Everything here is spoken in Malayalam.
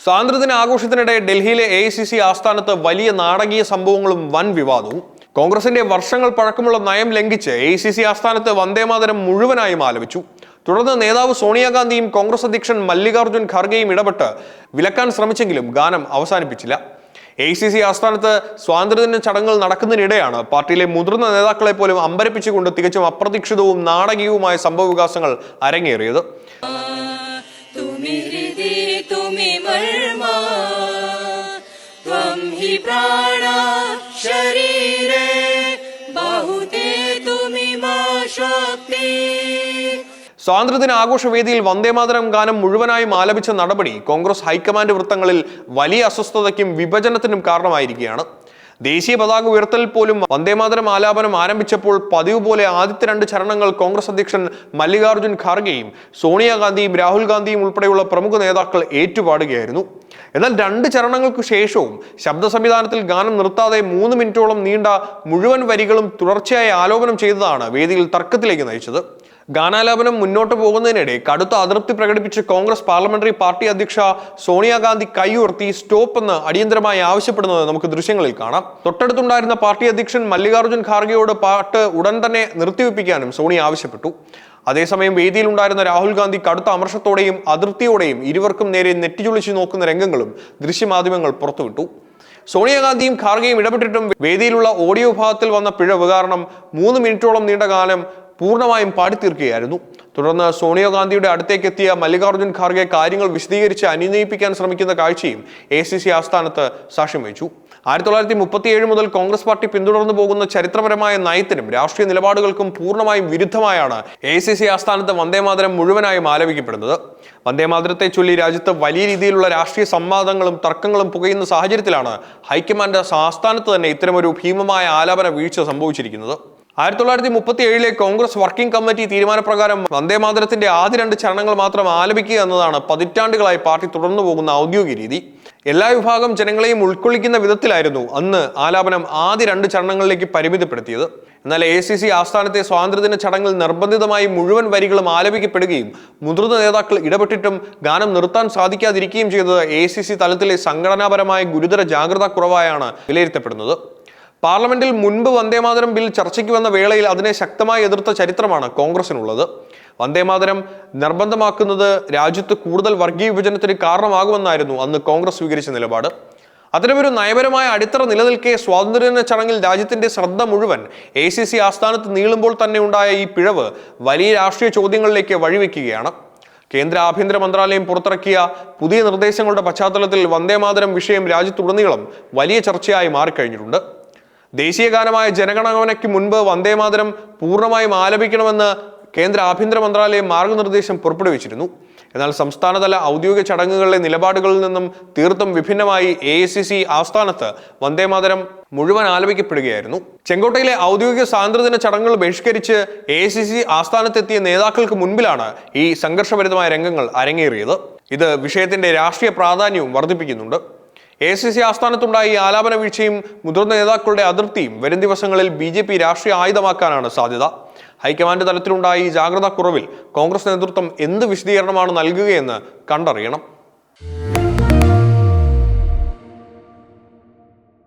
സ്വാതന്ത്ര്യദിന ആഘോഷത്തിനിടെ ഡൽഹിയിലെ AICC ആസ്ഥാനത്ത് വലിയ നാടകീയ സംഭവങ്ങളും വൻ വിവാദവും. കോൺഗ്രസിന്റെ വർഷങ്ങൾ പഴക്കമുള്ള നയം ലംഘിച്ച് AICC ആസ്ഥാനത്ത് വന്ദേമാതരം മുഴുവനായും ആലപിച്ചു. തുടർന്ന് നേതാവ് സോണിയാഗാന്ധിയും കോൺഗ്രസ് അധ്യക്ഷൻ മല്ലികാർജുൻ ഖാർഗെയും ഇടപെട്ട് വിലക്കാൻ ശ്രമിച്ചെങ്കിലും ഗാനം അവസാനിപ്പിച്ചില്ല. AICC ആസ്ഥാനത്ത് സ്വാതന്ത്ര്യദിന ചടങ്ങുകൾ നടക്കുന്നതിനിടെയാണ് പാർട്ടിയിലെ മുതിർന്ന നേതാക്കളെ പോലും അമ്പരപ്പിച്ചുകൊണ്ട് തികച്ചും അപ്രതീക്ഷിതവും നാടകീയവുമായ സംഭവവികാസങ്ങൾ അരങ്ങേറിയത്. സ്വാതന്ത്ര്യദിന ആഘോഷവേദിയിൽ വന്ദേമാതരം ഗാനം മുഴുവനായും ആലപിച്ച നടപടി കോൺഗ്രസ് ഹൈക്കമാൻഡ് വൃത്തങ്ങളിൽ വലിയ അസ്വസ്ഥതയ്ക്കും വിഭജനത്തിനും കാരണമായിരിക്കുകയാണ്. ദേശീയ പതാക ഉയർത്തൽ പോലും വന്ദേമാതരം ആലാപനം ആരംഭിച്ചപ്പോൾ പതിവ് പോലെ ആദ്യത്തെ 2 ചരണങ്ങൾ കോൺഗ്രസ് അധ്യക്ഷൻ മല്ലികാർജുൻ ഖാർഗെയും സോണിയാഗാന്ധിയും രാഹുൽ ഗാന്ധിയും ഉൾപ്പെടെയുള്ള പ്രമുഖ നേതാക്കൾ ഏറ്റുപാടുകയായിരുന്നു. എന്നാൽ 2 ചരണങ്ങൾക്ക് ശേഷവും ശബ്ദ സംവിധാനത്തിൽ ഗാനം നിർത്താതെ 3 മിനിറ്റോളം നീണ്ട മുഴുവൻ വരികളും തുടർച്ചയായി ആലോപനം ചെയ്തതാണ് വേദിയിൽ തർക്കത്തിലേക്ക് നയിച്ചത്. ഗാനാലാപനം മുന്നോട്ട് പോകുന്നതിനിടെ കടുത്ത അതൃപ്തി പ്രകടിപ്പിച്ച് കോൺഗ്രസ് പാർലമെന്ററി പാർട്ടി അധ്യക്ഷ സോണിയാഗാന്ധി കൈ ഉയർത്തി സ്റ്റോപ്പ് എന്ന് അടിയന്തരമായി ആവശ്യപ്പെടുന്നത് നമുക്ക് ദൃശ്യങ്ങളിൽ കാണാം. തൊട്ടടുത്തുണ്ടായിരുന്ന പാർട്ടി അധ്യക്ഷൻ മല്ലികാർജുൻ ഖാർഗെയോട് പാട്ട് ഉടൻ തന്നെ നിർത്തിവെപ്പിക്കാനും സോണി ആവശ്യപ്പെട്ടു. അതേസമയം വേദിയിൽ ഉണ്ടായിരുന്ന രാഹുൽ ഗാന്ധി കടുത്ത അമർഷത്തോടെയും അതൃപ്തിയോടെയും ഇരുവർക്കും നേരെ നെറ്റിചുളിച്ചു നോക്കുന്ന രംഗങ്ങളും ദൃശ്യമാധ്യമങ്ങൾ പുറത്തുവിട്ടു. സോണിയാഗാന്ധിയും ഖാർഗെയും ഇടപെട്ടിട്ടും വേദിയിലുള്ള ഓഡിയോ വിഭാഗത്തിൽ വന്ന പിഴവ് കാരണം 3 മിനിറ്റോളം നീണ്ട ഗാനം പൂർണ്ണമായും പാടിത്തീർക്കുകയായിരുന്നു. തുടർന്ന് സോണിയാഗാന്ധിയുടെ അടുത്തേക്ക് എത്തിയ മല്ലികാർജുൻ ഖാർഗെ കാര്യങ്ങൾ വിശദീകരിച്ച് അനുനയിപ്പിക്കാൻ ശ്രമിക്കുന്ന കാഴ്ചയും AICC ആസ്ഥാനത്ത് സാക്ഷ്യം വഹിച്ചു. 1937 മുതൽ കോൺഗ്രസ് പാർട്ടി പിന്തുടർന്നു പോകുന്ന ചരിത്രപരമായ നയത്തിനും രാഷ്ട്രീയ നിലപാടുകൾക്കും പൂർണ്ണമായും വിരുദ്ധമായാണ് AICC ആസ്ഥാനത്ത് വന്ദേമാതരം മുഴുവനായും ആലപിക്കപ്പെടുന്നത്. വന്ദേമാതരത്തെ ചൊല്ലി രാജ്യത്ത് വലിയ രീതിയിലുള്ള രാഷ്ട്രീയ സംവാദങ്ങളും തർക്കങ്ങളും പുകയുന്ന സാഹചര്യത്തിലാണ് ഹൈക്കമാൻഡ് ആസ്ഥാനത്ത് തന്നെ ഇത്തരമൊരു ഭീമമായ ആലാപന വീഴ്ച സംഭവിച്ചിരിക്കുന്നത്. 1937 കോൺഗ്രസ് വർക്കിംഗ് കമ്മിറ്റി തീരുമാനപ്രകാരം വന്ദേമാതരത്തിന്റെ ആദ്യ 2 ചരണങ്ങൾ മാത്രം ആലപിക്കുക എന്നതാണ് പതിറ്റാണ്ടുകളായി പാർട്ടി തുടർന്നു പോകുന്ന ഔദ്യോഗിക രീതി. എല്ലാ വിഭാഗം ജനങ്ങളെയും ഉൾക്കൊള്ളിക്കുന്ന വിധത്തിലായിരുന്നു അന്ന് ആലാപനം ആദ്യ 2 ചരണങ്ങളിലേക്ക് പരിമിതപ്പെടുത്തിയത്. എന്നാൽ AICC ആസ്ഥാനത്തെ സ്വാതന്ത്ര്യദിന ചടങ്ങിൽ നിർബന്ധിതമായി മുഴുവൻ വരികളും ആലപിക്കപ്പെടുകയും മുതിർന്ന നേതാക്കൾ ഇടപെട്ടിട്ടും ഗാനം നിർത്താൻ സാധിക്കാതിരിക്കുകയും ചെയ്തത് AICC തലത്തിലെ സംഘടനാപരമായ ഗുരുതര ജാഗ്രതാ കുറവായാണ് വിലയിരുത്തപ്പെടുന്നത്. പാർലമെന്റിൽ മുൻപ് വന്ദേമാതരം ബിൽ ചർച്ചയ്ക്ക് വന്ന വേളയിൽ അതിനെ ശക്തമായി എതിർത്ത ചരിത്രമാണ് കോൺഗ്രസിനുള്ളത്. വന്ദേമാതരം നിർബന്ധമാക്കുന്നത് രാജ്യത്ത് കൂടുതൽ വർഗീയ വിഭജനത്തിന് കാരണമാകുമെന്നായിരുന്നു അന്ന് കോൺഗ്രസ് സ്വീകരിച്ച നിലപാട്. അത്തരമൊരു നയപരമായ അടിത്തറ നിലനിൽക്കെ സ്വാതന്ത്ര്യദിന ചടങ്ങിൽ രാജ്യത്തിന്റെ ശ്രദ്ധ മുഴുവൻ AICC ആസ്ഥാനത്ത് നീളുമ്പോൾ തന്നെ ഉണ്ടായ ഈ പിഴവ് വലിയ രാഷ്ട്രീയ ചോദ്യങ്ങളിലേക്ക് വഴിവെക്കുകയാണ്. കേന്ദ്ര ആഭ്യന്തര മന്ത്രാലയം പുറത്തിറക്കിയ പുതിയ നിർദ്ദേശങ്ങളുടെ പശ്ചാത്തലത്തിൽ വന്ദേമാതരം വിഷയം രാജ്യത്തുടനീളം വലിയ ചർച്ചയായി മാറിക്കഴിഞ്ഞിട്ടുണ്ട്. ദേശീയ ഗാനമായ ജനഗണമനയ്ക്ക് മുൻപ് വന്ദേമാതരം പൂർണ്ണമായും ആലപിക്കണമെന്ന് കേന്ദ്ര ആഭ്യന്തര മന്ത്രാലയം മാർഗനിർദ്ദേശം പുറപ്പെടുവിച്ചിരുന്നു. എന്നാൽ സംസ്ഥാനതല ഔദ്യോഗിക ചടങ്ങുകളിലെ നിലപാടുകളിൽ നിന്നും തീർത്തും വിഭിന്നമായി AICC ആസ്ഥാനത്ത് വന്ദേമാതരം മുഴുവൻ ആലപിക്കപ്പെടുകയായിരുന്നു. ചെങ്കോട്ടയിലെ ഔദ്യോഗിക സ്വാതന്ത്ര്യദിന ചടങ്ങുകൾ ബഹിഷ്കരിച്ച് AICC ആസ്ഥാനത്തെത്തിയ നേതാക്കൾക്ക് മുൻപിലാണ് ഈ സംഘർഷഭരിതമായ രംഗങ്ങൾ അരങ്ങേറിയത്. ഇത് വിഷയത്തിന്റെ രാഷ്ട്രീയ പ്രാധാന്യവും വർദ്ധിപ്പിക്കുന്നുണ്ട്. AICC ആസ്ഥാനത്തുണ്ടായ ഈ ആലാപന വീഴ്ചയും മുതിർന്ന നേതാക്കളുടെ അതൃപ്തിയും വരും ദിവസങ്ങളിൽ BJP രാഷ്ട്രീയ ആയുധമാക്കാനാണ് സാധ്യത. ഹൈക്കമാൻഡ് തലത്തിലുണ്ടായ ഈ ജാഗ്രതാ കുറവിൽ കോൺഗ്രസ് നേതൃത്വം എന്ത് വിശദീകരണമാണ് നൽകുകയെന്ന് കണ്ടറിയണം.